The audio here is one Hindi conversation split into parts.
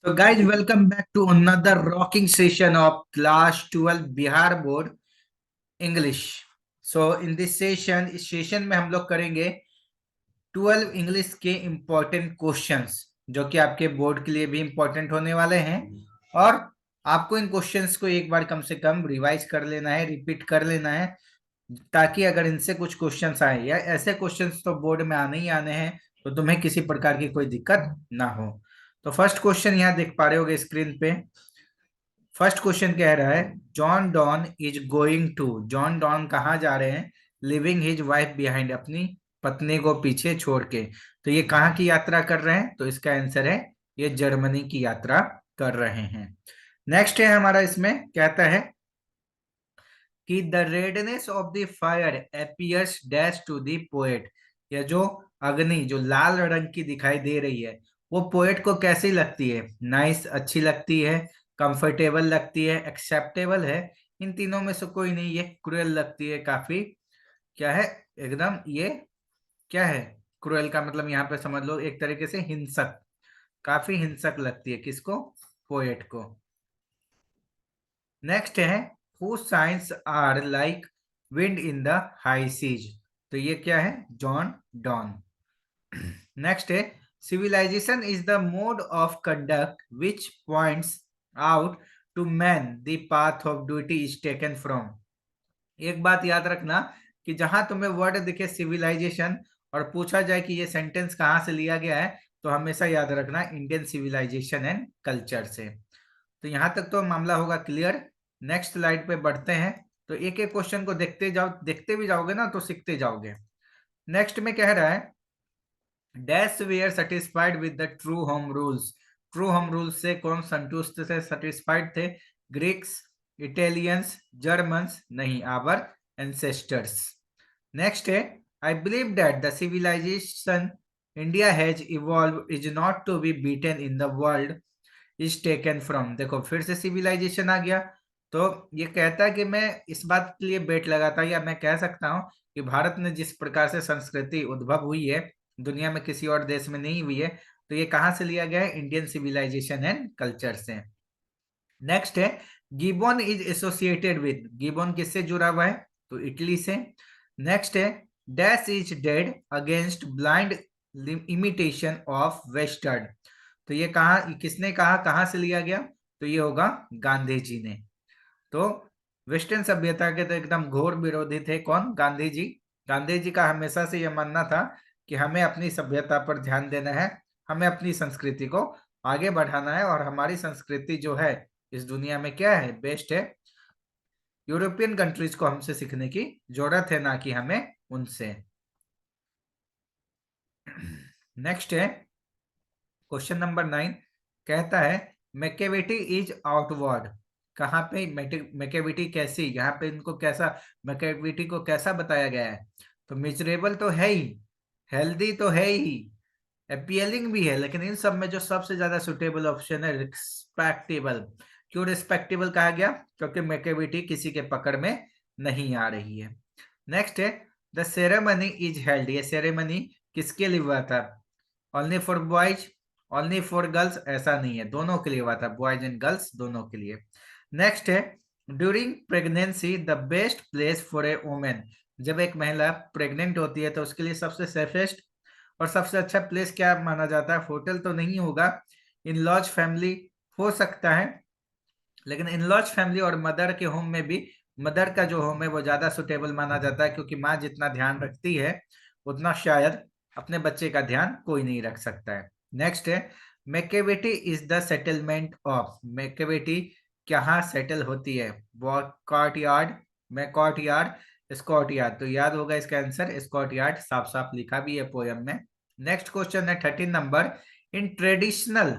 So, guys, welcome back to another rocking session of Class 12 Bihar board English. So, in this session, इस सेशन में हम लोग करेंगे 12 इंग्लिश के इम्पोर्टेंट क्वेश्चंस जो कि आपके बोर्ड के लिए भी इम्पोर्टेंट होने वाले हैं. और आपको इन क्वेश्चंस को एक बार कम से कम रिवाइज कर लेना है, रिपीट कर लेना है, ताकि अगर इनसे कुछ क्वेश्चंस आए या ऐसे क्वेश्चंस तो बोर्ड में आने ही आने हैं, तो तुम्हें किसी प्रकार की कोई दिक्कत ना हो. तो फर्स्ट क्वेश्चन यहाँ देख पा रहे होगे स्क्रीन पे. फर्स्ट क्वेश्चन कह रहा है John Donne is going to. John Donne कहाँ जा रहे हैं? लिविंग हिज वाइफ बिहाइंड, अपनी पत्नी को पीछे छोड़ के. तो ये कहाँ की यात्रा कर रहे हैं? तो इसका आंसर है ये जर्मनी की यात्रा कर रहे हैं. नेक्स्ट है हमारा, इसमें कहता है कि the redness of the fire appears dash to the poet. यह जो अग्नि जो लाल रंग की दिखाई दे रही है वो पोएट को कैसी लगती है? नाइस, अच्छी लगती है, कंफर्टेबल लगती है, एक्सेप्टेबल है. इन तीनों में से कोई नहीं, ये क्रूएल लगती है काफी. क्या है? एकदम ये क्या है? क्रूएल का मतलब यहाँ पे समझ लो एक तरीके से हिंसक, काफी हिंसक लगती है. किसको? पोएट को. नेक्स्ट है हु साइंस are like wind in the high seas. तो ये क्या है? John Donne. नेक्स्ट है civilization is the mode of conduct which points out to man the path of duty is taken from. एक बात याद रखना कि जहां तुम्हें वर्ड दिखे सिविलाइजेशन और पूछा जाए कि ये सेंटेंस कहां से लिया गया है, तो हमेशा याद रखना इंडियन सिविलाइजेशन एंड कल्चर से. तो यहां तक तो मामला होगा क्लियर. नेक्स्ट स्लाइड पे बढ़ते हैं. तो एक एक क्वेश्चन को देखते जाओ, देखते भी जाओगे ना तो सीखते जाओगे. नेक्स्ट में कह रहा है dash were satisfied with the true home rules. True home rules से कौन संतुष्ट से सेटिस्फाइड थे? ग्रीक्स, इटालियंस, जर्मन्स नहीं, आवर एंसेस्टर्स. नेक्स्ट है I believe that the civilization India has evolve is not to be beaten in the world is taken from. देखो फिर से सिविलाइजेशन आ गया. तो ये कहता है कि मैं इस बात के लिए बेट लगाता, या मैं कह सकता हूं कि भारत में जिस प्रकार से संस्कृति उद्भव हुई है दुनिया में किसी और देश में नहीं हुई है. तो ये कहां से लिया गया है? इंडियन सिविलाइजेशन एंड कल्चर से. नेक्स्ट है gibbon is associated with. Gibbon किससे जुड़ा हुआ है? तो इटली से. नेक्स्ट है dash is dead against blind imitation of western. तो ये कहा, किसने कहा, कहां से लिया गया? तो ये होगा गांधी जी ने. तो वेस्टर्न सभ्यता के तो एकदम घोर विरोधी थे. कौन? गांधी जी. गांधी जी का हमेशा से यह मानना था कि हमें अपनी सभ्यता पर ध्यान देना है, हमें अपनी संस्कृति को आगे बढ़ाना है, और हमारी संस्कृति जो है इस दुनिया में क्या है? बेस्ट है. यूरोपियन कंट्रीज को हमसे सीखने की जरूरत है, ना कि हमें उनसे. नेक्स्ट है क्वेश्चन नंबर 9. कहता है मैकेविटी इज आउटवर्ड. कहाँ पे मैकेविटी कैसी? यहाँ पे इनको कैसा, मैकेविटी को कैसा बताया गया है? तो मिजरेबल तो है ही, हेल्दी तो है ही, अपीलिंग भी है, लेकिन इन सब में जो सबसे ज्यादा सुटेबल ऑप्शन है रिस्पेक्टेबल. क्यों रिस्पेक्टेबल कहा गया? क्योंकि मैकेविटी किसी के पकड़ में नहीं आ रही है. नेक्स्ट है द सेरेमनी इज हेल्ड. ये सेरेमनी किसके लिए हुआ था? Only for boys, only for girls? ऐसा नहीं है, दोनों के लिए हुआ था, बॉयज एंड गर्ल्स दोनों के लिए. नेक्स्ट है during pregnancy the best place for a women. जब एक महिला प्रेग्नेंट होती है तो उसके लिए सबसे सेफेस्ट और सबसे अच्छा प्लेस क्या माना जाता है? होटल तो नहीं होगा, इन लॉज फैमिली हो सकता है, लेकिन इन लॉज फैमिली और मदर के होम में भी मदर का जो होम है वो ज्यादा सुटेबल माना जाता है, क्योंकि माँ जितना ध्यान रखती है उतना शायद अपने बच्चे का ध्यान कोई नहीं रख सकता है. नेक्स्ट है Macavity is the settlement of. Macavity कहाँ सेटल होती है? कॉर्ट यार्ड, मैं कॉर्ट यार्ड, स्कॉट यार्ड. तो याद होगा इसका आंसर स्कॉट यार्ड, साफ साफ लिखा भी है पोयम में. नेक्स्ट क्वेश्चन है 13 नंबर. In traditional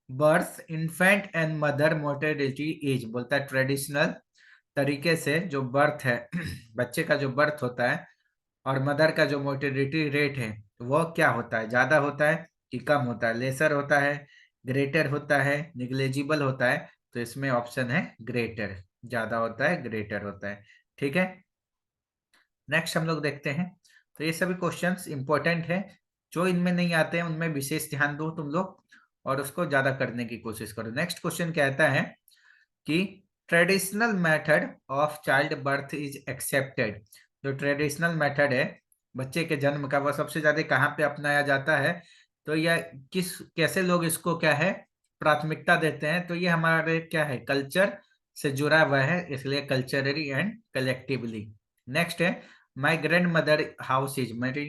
birth infant and mother mortality age. बोलता है ट्रेडिशनल तरीके से जो बर्थ है बच्चे का जो बर्थ होता है और मदर का जो मोर्टेलिटी रेट है वो क्या होता है? ज्यादा होता है कि कम होता है? लेसर होता है, ग्रेटर होता है, निग्लेजिबल होता है? तो इसमें ऑप्शन है ग्रेटर. ज्यादा होता है, ग्रेटर होता है. ठीक है. नेक्स्ट हम लोग देखते हैं. तो ये सभी क्वेश्चंस इंपॉर्टेंट है, जो इनमें नहीं आते हैं उनमें विशेष ध्यान दो तुम लोग. और उसको ज्यादा करने की कोशिश करो। नेक्स्ट क्वेश्चन कहता है कि traditional method of child birth is accepted. जो ट्रेडिशनल मेथड है बच्चे के जन्म का, वह सबसे ज्यादा कहाँ पे अपनाया जाता है, तो यह किस कैसे लोग इसको क्या है प्राथमिकता देते हैं, तो ये हमारे क्या है कल्चर से जुड़ा हुआ है, इसलिए कल्चरली एंड कलेक्टिवली। नेक्स्ट है my grand mother house is, मेरी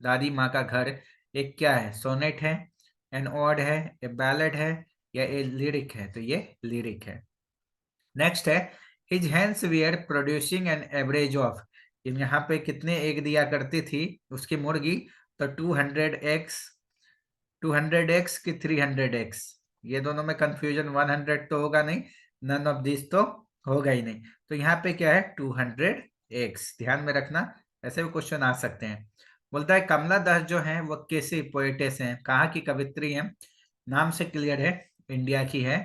दादी माँ का घर एक क्या है सोनेट है, एन ऑड है, ए बैलेड है, या ए लिरिक है, तो ये लिरिक है। नेक्स्ट है his hands were producing an average of, यहाँ पे कितने एग दिया करती थी उसकी मुर्गी, तो 200 eggs, 200 eggs की 300 eggs, ये दोनों में कंफ्यूजन 100 तो होगा नहीं, नन ऑफ दिस तो होगा ही नहीं, तो यहाँ पे क्या है 200 eggs, ध्यान में रखना, ऐसे भी क्वेश्चन आ सकते हैं। बोलता है कमला दास जो है वो कैसी पोएटेस हैं, कहाँ की कवित्री हैं, नाम से क्लियर है इंडिया की है,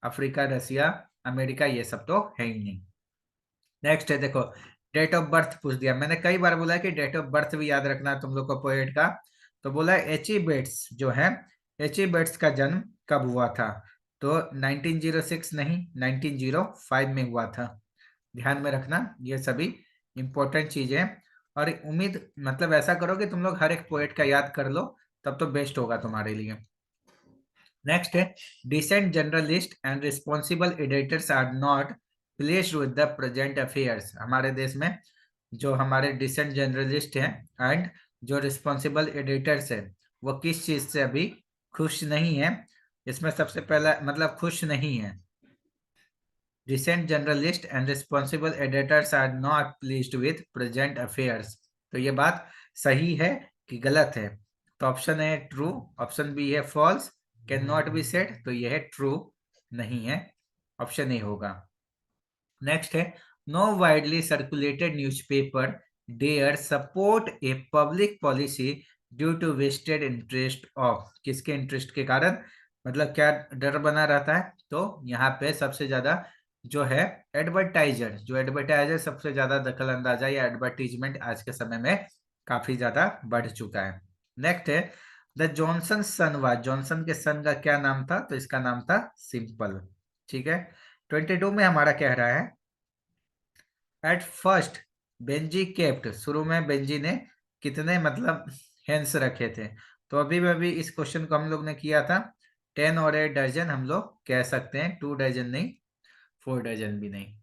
अफ्रीका रसिया अमेरिका ये सब तो है ही नहीं। नेक्स्ट है देखो डेट ऑफ बर्थ पूछ दिया, मैंने कई बार बोला कि डेट ऑफ बर्थ भी याद रखना तुम लोग को पोएट का, तो बोला एच ई बेट्स जो है, एच ई बेट्स का जन्म कब हुआ था, तो 1906 नहीं 1905 में हुआ था, ध्यान में रखना ये सभी इंपॉर्टेंट चीजें हैं। और उम्मीद मतलब ऐसा करो कि तुम लोग हर एक पोएट का याद कर लो, तब तो बेस्ट होगा तुम्हारे लिए। नेक्स्ट है decent journalist and responsible editors are not placed with the present affairs, हमारे देश में जो हमारे डिसेंट जर्नलिस्ट हैं एंड जो रिस्पॉन्सिबल एडिटर्स है वो किस चीज से अभी खुश नहीं है, इसमें सबसे पहला मतलब खुश नहीं है, decent journalist and responsible editors are not pleased with present affairs, तो ये बात सही है कि गलत है, तो ऑप्शन है ट्रू, ऑप्शन बी है false, can not be said, तो ये है ट्रू नहीं है, ऑप्शन ए होगा। नेक्स्ट है no widely circulated newspaper dare support a public policy due to vested interest of, किसके इंटरेस्ट के कारण, मतलब क्या डर बना रहता है, तो यहाँ पे सबसे ज्यादा जो है एडवर्टाइजर, जो एडवर्टाइजर सबसे ज्यादा दखल अंदाजा या एडवर्टीजमेंट आज के समय में काफी ज्यादा बढ़ चुका है। नेक्स्ट है द जॉनसन सन वा, जॉनसन के सन का क्या नाम था, तो इसका नाम था सिंपल, ठीक है। 22 में हमारा कह रहा है एट फर्स्ट बेंजी केप्ट, शुरू में बेंजी ने कितने मतलब हेंस रखे थे, तो अभी इस क्वेश्चन को हम लोग ने किया था 10 और 8 दर्जन हम लोग कह सकते हैं, 2 दर्जन नहीं 4 दर्जन भी नहीं।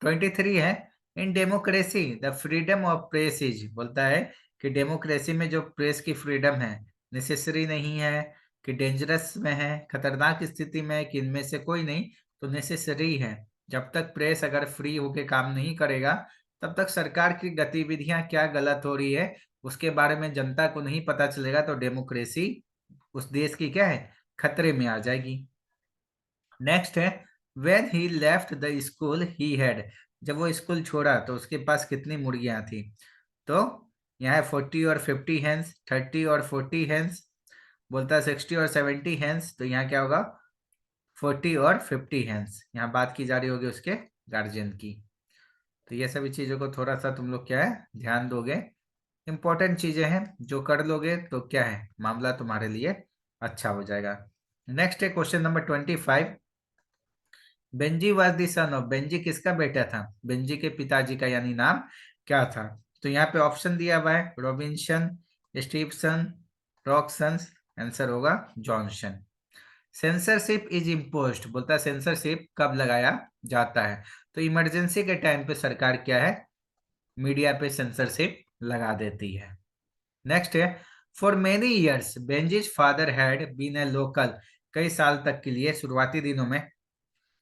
23 है in democracy the freedom of press is, बोलता है कि डेमोक्रेसी में जो प्रेस की फ्रीडम है नेसेसरी नहीं है, कि डेंजरस में है, खतरनाक स्थिति में है, कि इनमें से कोई नहीं, तो नेसेसरी है। जब तक प्रेस अगर फ्री होके काम नहीं करेगा तब तक सरकार की गतिविधियां क्या गलत हो रही है उसके बारे में जनता को नहीं पता चलेगा, तो डेमोक्रेसी उस देश की क्या है खतरे में आ जाएगी। नेक्स्ट है when he left the school he had, जब वो स्कूल छोड़ा तो उसके पास कितनी मुर्गियां थी, तो यहाँ 40 और 50 हैंस, 30 और 40 हैंस, बोलता है 60 और 70 हैंस, तो यहाँ क्या होगा 40 और 50 हैंस, यहाँ बात की जा रही होगी उसके गार्जियन की। तो ये सभी चीजों को थोड़ा सा तुम लोग क्या है ध्यान दोगे, इंपॉर्टेंट चीजें हैं, जो कर लोगे तो क्या है मामला तुम्हारे लिए अच्छा हो जाएगा। नेक्स्ट है question number 25, Benji was the son of, Benji किसका बेटा था, बेंजी के पिताजी का यानी नाम क्या था, तो यहाँ पे ऑप्शन दिया हुआ है रॉबिन्सन, स्टीवसन, रॉकसन, आंसर होगा जॉनसन। सेंसरशिप इज इम्पोज्ड, बोलता है सेंसरशिप कब लगाया जाता है, तो इमरजेंसी के टाइम पे सरकार क्या है मीडिया पे सेंसरशिप लगा देती है। नेक्स्ट है for many years Benjy's father had been a local, कई साल तक के लिए शुरुआती दिनों में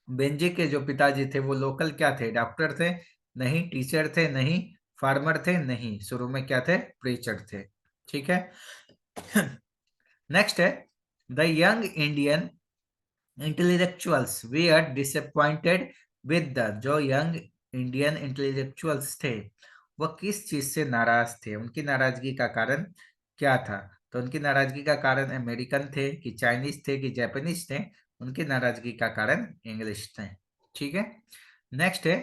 बेंजी के जो पिताजी थे वो लोकल क्या थे, डॉक्टर थे नहीं, टीचर थे नहीं, फार्मर थे नहीं, शुरू में क्या थे प्रीचर थे, ठीक है। नेक्स्ट है the young Indian intellectuals we are disappointed with the, जो यंग इंडियन इंटेलेक्चुअल्स थे वो किस चीज से नाराज थे, उनकी नाराजगी का कारण क्या था, तो उनकी नाराजगी का कारण अमेरिकन थे कि चाइनीज थे कि जापानीज थे, उनकी नाराजगी का कारण इंग्लिश थे, ठीक है। नेक्स्ट है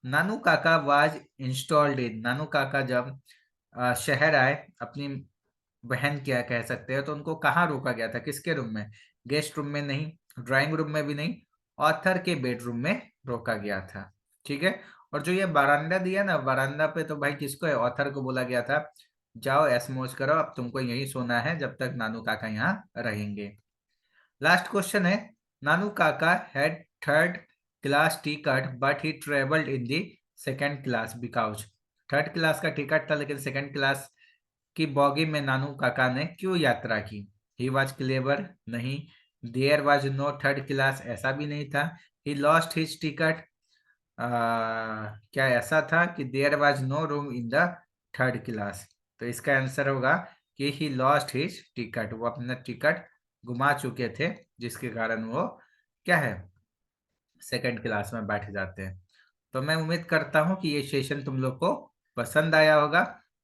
नानू काका वाज इंस्टॉल्ड इन, नानू काका जब शहर आए अपनी बहन क्या कह सकते हैं, तो उनको कहाँ रोका गया था किसके रूम में, गेस्ट रूम में नहीं, ड्राइंग रूम में भी नहीं, ऑथर के बेडरूम में रोका गया था। ठीक है। और जो ये बरामदा दिया ना, बरामदा पे तो भाई किसको है, ऑथर को बोला गया था जाओ ऐश मौज करो, अब तुमको यहीं सोना है जब तक नानू काका यहाँ रहेंगे। लास्ट क्वेश्चन है, नानू काका had third class ticket but he travelled in the second class because. Third class का टिकट था लेकिन सेकेंड क्लास की बॉगी में नानू काका ने क्यों यात्रा की। ही वॉज क्लेवर, नहीं। There was no third class, ऐसा भी नहीं था। ही लॉस्ट हिज टिकट, क्या ऐसा था कि there was no room in the third class. तो इसका आंसर होगा कि ही लॉस्ट हिज टिकट, वो अपना टिकट गुमा चुके थे जिसके कारण वो क्या है, सेकंड क्लास में बैठ जाते हैं। तो मैं उम्मीद करता हूँ कि ये सेशन तुम लोग को पसंद आया होगा।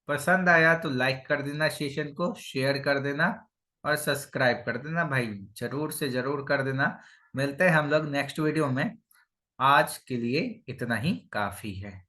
पसंद आया तो लाइक कर देना, सेशन को शेयर कर देना और सब्सक्राइब कर देना भाई, जरूर से जरूर कर देना। मिलते हैं हम लोग नेक्स्ट वीडियो में। आज के लिए इतना ही काफी है।